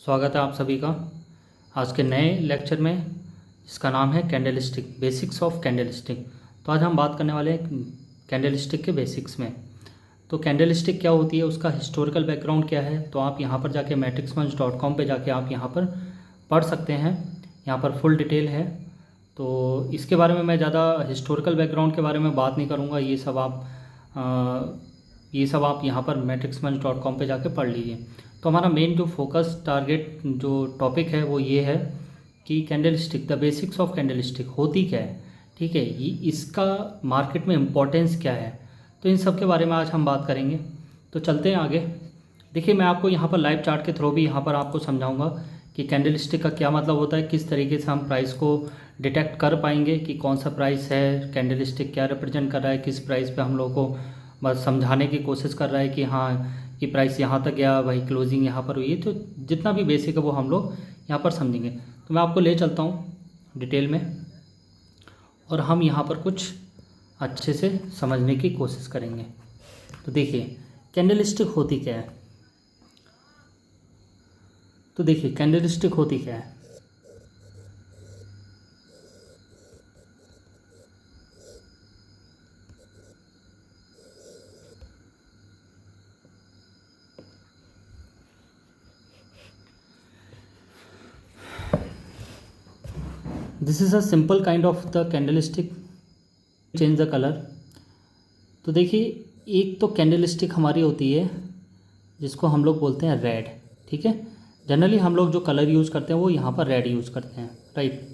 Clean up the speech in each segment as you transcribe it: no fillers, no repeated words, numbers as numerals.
स्वागत है आप सभी का आज के नए लेक्चर में। इसका नाम है कैंडलस्टिक, बेसिक्स ऑफ कैंडलस्टिक। तो आज हम बात करने वाले हैं कैंडलस्टिक के बेसिक्स में। तो कैंडलस्टिक क्या होती है, उसका हिस्टोरिकल बैकग्राउंड क्या है, तो आप यहाँ पर जाके matrixmunch.com पे जाके आप यहाँ पर पढ़ सकते हैं। यहाँ पर फुल डिटेल है। तो इसके बारे में मैं ज़्यादा हिस्टोरिकल बैकग्राउंड के बारे में बात नहीं करूँगा। ये सब आप यहाँ पर matrixmunch.com पे जाके पढ़ लीजिए। तो हमारा मेन जो फोकस टारगेट जो टॉपिक है वो ये है कि candlestick, the basics of candlestick होती क्या है, ठीक है, ये इसका मार्केट में इम्पोर्टेंस क्या है। तो इन सब के बारे में आज हम बात करेंगे। तो चलते हैं आगे। देखिए, मैं आपको यहाँ पर लाइव चार्ट के थ्रू भी यहाँ पर आपको समझाऊंगा कि कैंडलस्टिक का क्या मतलब होता है, किस तरीके से हम प्राइस को डिटेक्ट कर पाएंगे कि कौन सा प्राइस है, कैंडलस्टिक क्या रिप्रेजेंट कर रहा है, किस प्राइस पे हम लोग को बस समझाने की कोशिश कर रहा है कि हाँ कि प्राइस यहाँ तक गया, भाई क्लोजिंग यहाँ पर हुई। तो जितना भी बेसिक है वो हम लोग यहाँ पर समझेंगे। तो मैं आपको ले चलता हूँ डिटेल में और हम यहाँ पर कुछ अच्छे से समझने की कोशिश करेंगे। तो देखिए, कैंडलस्टिक होती क्या है। तो देखिए, कैंडलस्टिक होती क्या है। This is a simple kind of the candlestick. Change the colour. तो देखिए, एक तो कैंडलस्टिक हमारी होती है जिसको हम लोग बोलते हैं रेड, ठीक है। जनरली हम लोग जो कलर यूज़ करते हैं वो यहाँ पर रेड यूज़ करते हैं, राइट।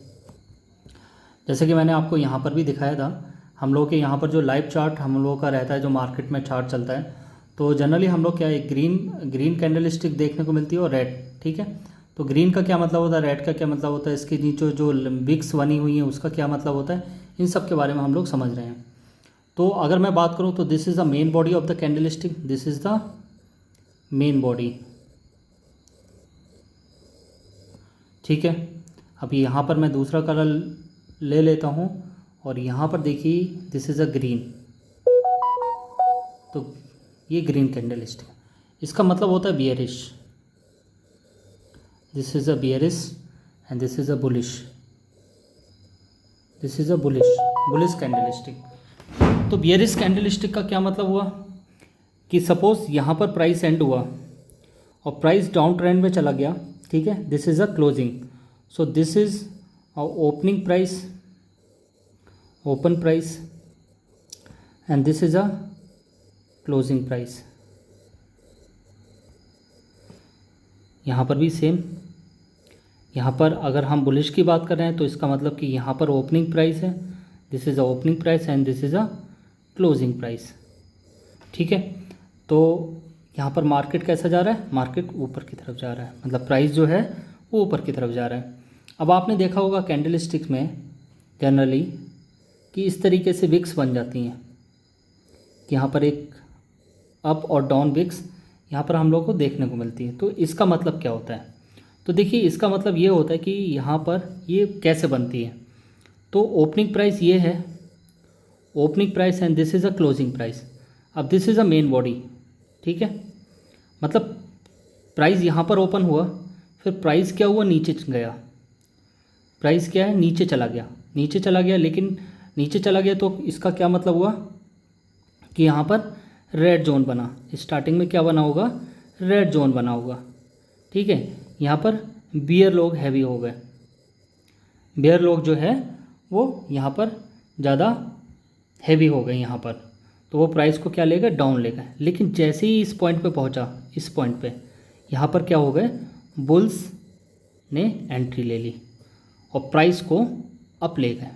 जैसे कि मैंने आपको यहाँ पर भी दिखाया था, हम लोग के यहाँ पर जो लाइव चार्ट हम लोगों का रहता है, जो मार्केट में चार्ट चलता है, तो जनरली हम लोग क्या है, ग्रीन कैंडलस्टिक देखने को मिलती है और रेड, ठीक है। तो ग्रीन का क्या मतलब होता है, रेड का क्या मतलब होता है, इसके नीचे जो विक्स बनी हुई है उसका क्या मतलब होता है, इन सब के बारे में हम लोग समझ रहे हैं। तो अगर मैं बात करूँ तो this is the main body of the candlestick, this is the main body, ठीक है। अभी यहाँ पर मैं दूसरा कलर ले लेता हूँ और यहाँ पर देखिए, दिस इज़ अ ग्रीन। तो ये ग्रीन कैंडलस्टिक, इसका मतलब होता है bearish. This is a bearish and this is a bullish. This is a bullish candlestick. तो बियरिश कैंडलस्टिक का क्या मतलब हुआ कि सपोज यहाँ पर प्राइस एंड हुआ और प्राइस डाउन ट्रेंड में चला गया, ठीक है। This is a closing. So this is a opening price, open price, and this is a closing price. यहाँ पर भी सेम। यहाँ पर अगर हम बुलिश की बात कर रहे हैं तो इसका मतलब कि यहाँ पर ओपनिंग प्राइस है, this is a opening price and this is a closing price, ठीक है। तो यहाँ पर मार्केट कैसा जा रहा है, मार्केट ऊपर की तरफ जा रहा है, मतलब प्राइस जो है वो ऊपर की तरफ जा रहा है। अब आपने देखा होगा कैंडलस्टिक्स में जनरली कि इस तरीके से विक्स बन जाती हैं कि यहाँ पर एक अप और डाउन विक्स यहाँ पर हम लोग को देखने को मिलती है। तो इसका मतलब क्या होता है, तो देखिए, इसका मतलब ये होता है कि यहाँ पर ये कैसे बनती है। तो ओपनिंग प्राइस ये है, opening price and this is a closing price. अब this is a main body, ठीक है। मतलब प्राइस यहाँ पर ओपन हुआ, फिर प्राइस क्या हुआ, नीचे गया। प्राइस क्या है, नीचे चला गया, नीचे चला गया। लेकिन नीचे चला गया तो इसका क्या मतलब हुआ कि यहाँ पर रेड जोन बना। स्टार्टिंग में क्या बना होगा, रेड जोन बना होगा, ठीक है। यहाँ पर बियर लोग हैवी हो गए, बियर लोग जो है वो यहाँ पर ज़्यादा हैवी हो गए यहाँ पर, तो वो प्राइस को क्या ले गए, डाउन ले गए। लेकिन जैसे ही इस पॉइंट पे पहुँचा, इस पॉइंट पे यहाँ पर क्या हो गए, बुल्स ने एंट्री ले ली और प्राइस को अप ले गए,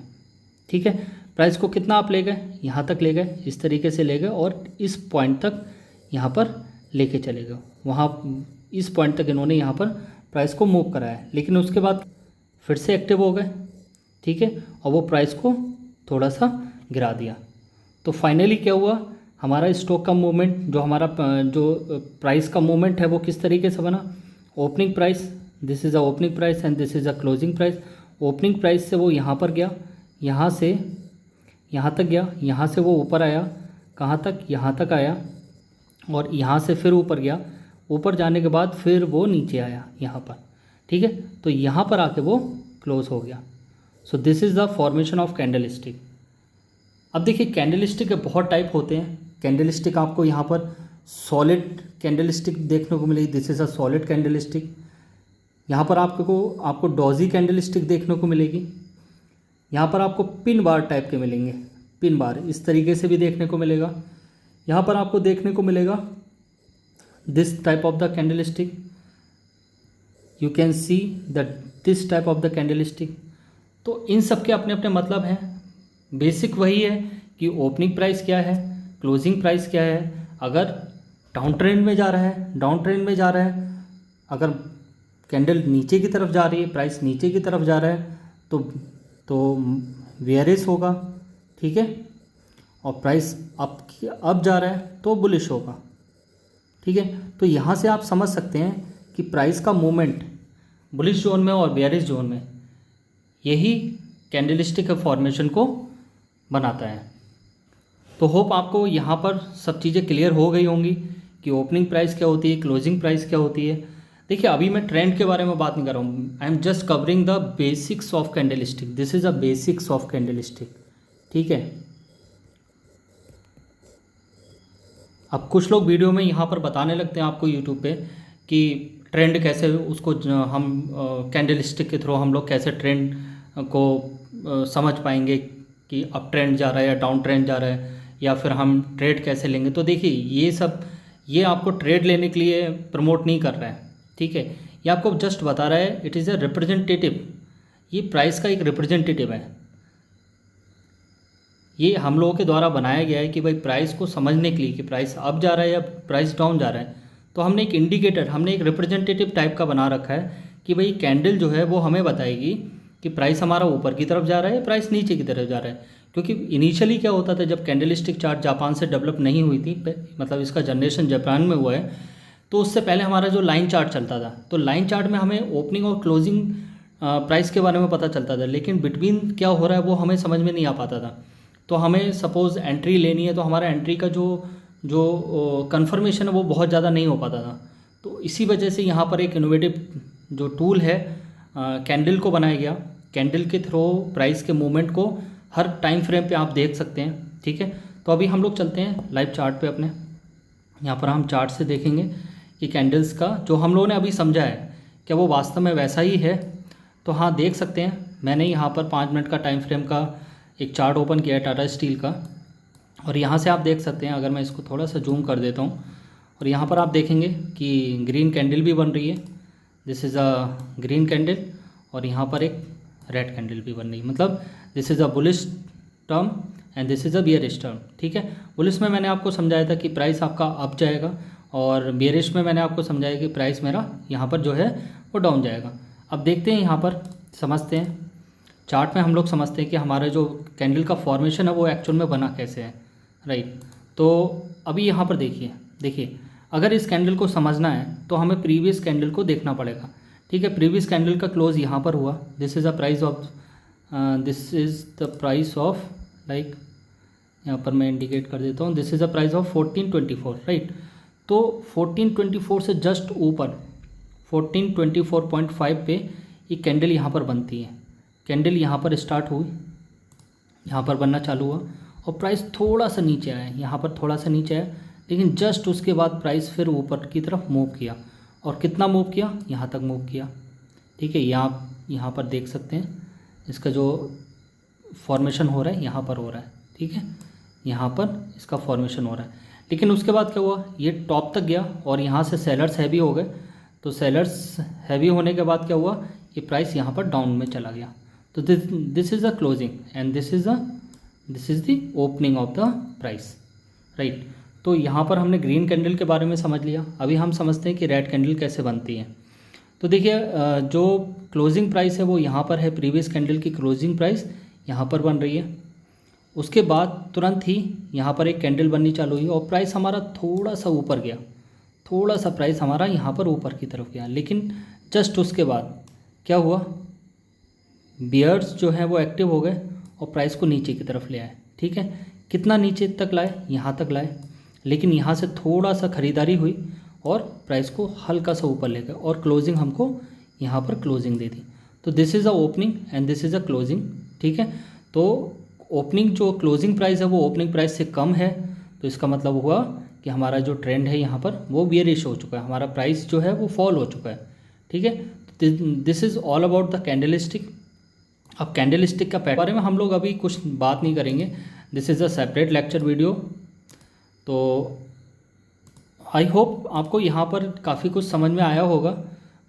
ठीक है। प्राइस को कितना अप ले गए, यहाँ तक ले गए, इस तरीके से ले गए और इस पॉइंट तक यहाँ पर लेके चले गए। वहाँ इस पॉइंट तक इन्होंने यहाँ पर प्राइस को मूव कराया, लेकिन उसके बाद फिर से एक्टिव हो गए, ठीक है, और वो प्राइस को थोड़ा सा गिरा दिया। तो फाइनली क्या हुआ, हमारा स्टॉक का मूवमेंट, जो हमारा जो प्राइस का मूवमेंट है वो किस तरीके से बना, opening price, this is a opening price and this is a closing price. Opening price से वो यहाँ पर गया, यहाँ से यहाँ तक गया, यहाँ से वो ऊपर आया, कहाँ तक, यहाँ तक आया और यहाँ से फिर ऊपर गया। ऊपर जाने के बाद फिर वो नीचे आया यहाँ पर। ठीक है, तो यहाँ पर आके वो क्लोज हो गया। So this is the formation of candle stick. अब देखिए कैंडल स्टिक के बहुत टाइप होते हैं। कैंडल स्टिक आपको यहाँ पर सॉलिड कैंडल स्टिक देखने को मिलेगी, this is a solid candle stick. यहाँ पर आपको डॉजी कैंडल स्टिक देखने को मिलेगी। यहाँ पर आपको पिन बार टाइप के मिलेंगे, पिन बार इस तरीके से भी देखने को मिलेगा। यहाँ पर आपको देखने को मिलेगा this type of the candle stick, you can see the this type of the candle stick. तो इन सब के अपने अपने मतलब हैं। बेसिक वही है कि ओपनिंग प्राइस क्या है, क्लोजिंग प्राइस क्या है। अगर डाउन ट्रेंड में जा रहा है, डाउन ट्रेंड में जा रहा है, अगर कैंडल नीचे की तरफ जा रही है, प्राइस नीचे की तरफ जा रहा है तो बेयरिश होगा, ठीक है। और प्राइस अप जा रहा है तो बुलिश होगा, ठीक है। तो यहाँ से आप समझ सकते हैं कि प्राइस का मूवमेंट बुलिश जोन में और बेयरिश जोन में यही कैंडलस्टिक फॉर्मेशन को बनाता है। तो होप आपको यहाँ पर सब चीज़ें क्लियर हो गई होंगी कि ओपनिंग प्राइस क्या होती है, क्लोजिंग प्राइस क्या होती है। देखिए अभी मैं ट्रेंड के बारे में बात नहीं कर रहा हूँ, I am just covering the basics of candlestick. This is a basics of candlestick, ठीक है। अब कुछ लोग वीडियो में यहाँ पर बताने लगते हैं आपको यूट्यूब पे कि ट्रेंड कैसे उसको हम कैंडलस्टिक के थ्रू हम लोग कैसे ट्रेंड को समझ पाएंगे कि अप ट्रेंड जा रहा है या डाउन ट्रेंड जा रहा है, या फिर हम ट्रेड कैसे लेंगे। तो देखिए ये आपको ट्रेड लेने के लिए प्रमोट नहीं कर रहा है, ठीक है। ये आपको जस्ट बता रहा है इट इज़ ए रिप्रेजेंटेटिव, ये प्राइस का एक रिप्रेजेंटेटिव है। ये हम लोगों के द्वारा बनाया गया है कि भाई प्राइस को समझने के लिए कि प्राइस अप जा रहा है या प्राइस डाउन जा रहा है, तो हमने एक इंडिकेटर, हमने एक रिप्रेजेंटेटिव टाइप का बना रखा है कि भाई कैंडल जो है वो हमें बताएगी कि प्राइस हमारा ऊपर की तरफ जा रहा है, प्राइस नीचे की तरफ जा रहा है। क्योंकि इनिशियली क्या होता था, जब कैंडलस्टिक चार्ट जापान से डेवलप नहीं हुई थी, मतलब इसका जनरेशन जापान में हुआ है, तो उससे पहले हमारा जो लाइन चार्ट चलता था, तो लाइन चार्ट में हमें ओपनिंग और क्लोजिंग प्राइस के बारे में पता चलता था, लेकिन बिटवीन क्या हो रहा है वो हमें समझ में नहीं आ पाता था। तो हमें सपोज़ एंट्री लेनी है तो हमारा एंट्री का जो कन्फर्मेशन है वो बहुत ज़्यादा नहीं हो पाता था। तो इसी वजह से यहाँ पर एक इनोवेटिव जो टूल है कैंडल को बनाया गया। कैंडल के थ्रू प्राइस के मूवमेंट को हर टाइम फ्रेम पे आप देख सकते हैं, ठीक है। तो अभी हम लोग चलते हैं लाइव चार्ट पे अपने। यहाँ पर हम चार्ट से देखेंगे कि कैंडल्स का जो हम लोगों ने अभी समझा है क्या वो वास्तव में वैसा ही है। तो हाँ, देख सकते हैं, मैंने यहाँ पर 5 मिनट का टाइम फ्रेम का एक चार्ट ओपन किया है टाटा स्टील का, और यहाँ से आप देख सकते हैं, अगर मैं इसको थोड़ा सा जूम कर देता हूँ, और यहाँ पर आप देखेंगे कि ग्रीन कैंडल भी बन रही है, this is a green candle, और यहाँ पर एक रेड कैंडल भी बन रही है। मतलब this is a bullish term and this is a bearish term, ठीक है। बुलिश में मैंने आपको समझाया था कि प्राइस आपका अप जाएगा, और बियरिश में मैंने आपको समझाया कि प्राइस मेरा यहाँ पर जो है वो डाउन जाएगा। अब देखते हैं, यहाँ पर समझते हैं चार्ट में, हम लोग समझते हैं कि हमारा जो कैंडल का फॉर्मेशन है वो एक्चुअल में बना कैसे है, राइट। तो अभी यहाँ पर देखिए अगर इस कैंडल को समझना है तो हमें प्रीवियस कैंडल को देखना पड़ेगा, ठीक है। प्रीवियस कैंडल का क्लोज यहाँ पर हुआ, this is the price of like, यहाँ पर मैं इंडिकेट कर देता हूँ, this is the price of 1424, right. तो 1424 से जस्ट ऊपर 1424.5 पे ये कैंडल यहाँ पर बनती है। कैंडल यहाँ पर स्टार्ट हुई, यहाँ पर बनना चालू हुआ, और प्राइस थोड़ा सा नीचे आया, यहाँ पर थोड़ा सा नीचे आया, लेकिन जस्ट उसके बाद प्राइस फिर ऊपर की तरफ मूव किया, और कितना मूव किया, यहाँ तक मूव किया, ठीक है। यहाँ पर देख सकते हैं इसका जो फॉर्मेशन हो रहा है यहाँ पर हो रहा है, ठीक है। यहाँ पर इसका फॉर्मेशन हो रहा है, लेकिन उसके बाद क्या हुआ, ये टॉप तक गया और यहाँ से सेलर्स हैवी हो गए। तो सेलर्स हैवी होने के बाद क्या हुआ, ये प्राइस यहाँ पर डाउन में चला गया। तो this is the closing and this is the opening of the price, right. तो यहाँ पर हमने ग्रीन कैंडल के बारे में समझ लिया। अभी हम समझते हैं कि रेड कैंडल कैसे बनती है। तो देखिए जो क्लोजिंग प्राइस है वो यहाँ पर है, प्रीवियस कैंडल की क्लोजिंग प्राइस यहाँ पर बन रही है। उसके बाद तुरंत ही यहाँ पर एक कैंडल बननी चालू हुई और प्राइस हमारा थोड़ा सा ऊपर गया, थोड़ा सा प्राइस हमारा यहाँ पर ऊपर की तरफ गया, लेकिन जस्ट उसके बाद क्या हुआ, बियर्स जो हैं वो एक्टिव हो गए और प्राइस को नीचे की तरफ ले आए, ठीक है। कितना नीचे तक लाए, यहाँ तक लाए, लेकिन यहाँ से थोड़ा सा ख़रीदारी हुई और प्राइस को हल्का सा ऊपर ले गए और क्लोजिंग हमको यहाँ पर क्लोजिंग दे दी। तो this is a opening and this is a closing, ठीक है। तो ओपनिंग जो क्लोजिंग प्राइस है वो ओपनिंग प्राइस से कम है, तो इसका मतलब हुआ कि हमारा जो ट्रेंड है यहाँ पर वो बेयरिश हो चुका है, हमारा प्राइस जो है वो फॉल हो चुका है, ठीक है। This is all about the candlestick. अब कैंडलस्टिक का पैटर्न बारे में हम लोग अभी कुछ बात नहीं करेंगे, this is a separate lecture video. तो आई होप आपको यहाँ पर काफ़ी कुछ समझ में आया होगा।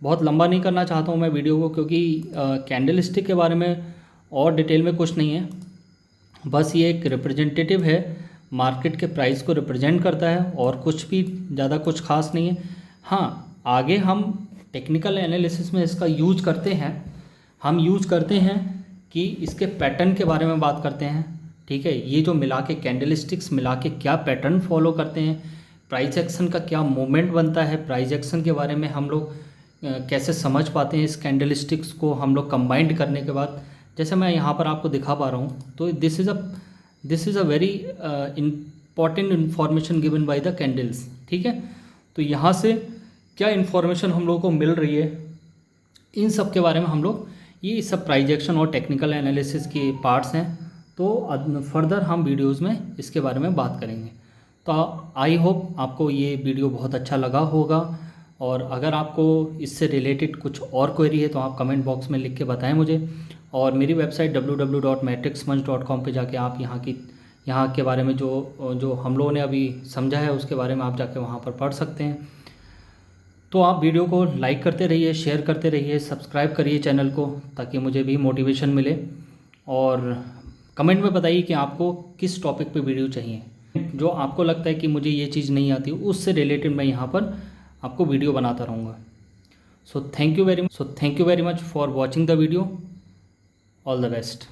बहुत लंबा नहीं करना चाहता हूँ मैं वीडियो को, क्योंकि कैंडलस्टिक के बारे में और डिटेल में कुछ नहीं है, बस ये एक रिप्रेजेंटेटिव है, मार्केट के प्राइस को रिप्रेजेंट करता है और कुछ भी ज़्यादा कुछ खास नहीं है। हाँ, आगे हम टेक्निकल एनालिसिस में इसका यूज करते हैं, हम यूज़ करते हैं कि इसके पैटर्न के बारे में बात करते हैं, ठीक है। ये जो मिला के कैंडलस्टिक्स मिला के क्या पैटर्न फॉलो करते हैं, प्राइस एक्शन का क्या मूवमेंट बनता है, प्राइस एक्शन के बारे में हम लोग कैसे समझ पाते हैं इस कैंडलस्टिक्स को हम लोग कंबाइंड करने के बाद। जैसे मैं यहाँ पर आपको दिखा पा रहा हूँ, तो this is a very important information given by the candles, ठीक है। तो यहाँ से क्या इन्फॉर्मेशन हम लोगों को मिल रही है, इन सब के बारे में हम लोग, ये सब प्राइस एक्शन और टेक्निकल एनालिसिस के पार्ट्स हैं, तो फर्दर हम वीडियोज़ में इसके बारे में बात करेंगे। तो आई होप आपको ये वीडियो बहुत अच्छा लगा होगा, और अगर आपको इससे रिलेटेड कुछ और क्वेरी है तो आप कमेंट बॉक्स में लिख के बताएं मुझे, और मेरी वेबसाइट www.matrixmunch.com पे जाके आप यहाँ के बारे में जो हम लोगों ने अभी समझा है उसके बारे में आप जाके वहाँ पर पढ़ सकते हैं। तो आप वीडियो को लाइक करते रहिए, शेयर करते रहिए, सब्सक्राइब करिए चैनल को, ताकि मुझे भी मोटिवेशन मिले, और कमेंट में बताइए कि आपको किस टॉपिक पे वीडियो चाहिए, जो आपको लगता है कि मुझे ये चीज़ नहीं आती उससे रिलेटेड मैं यहाँ पर आपको वीडियो बनाता रहूँगा। So thank you very much for watching the video. All the best.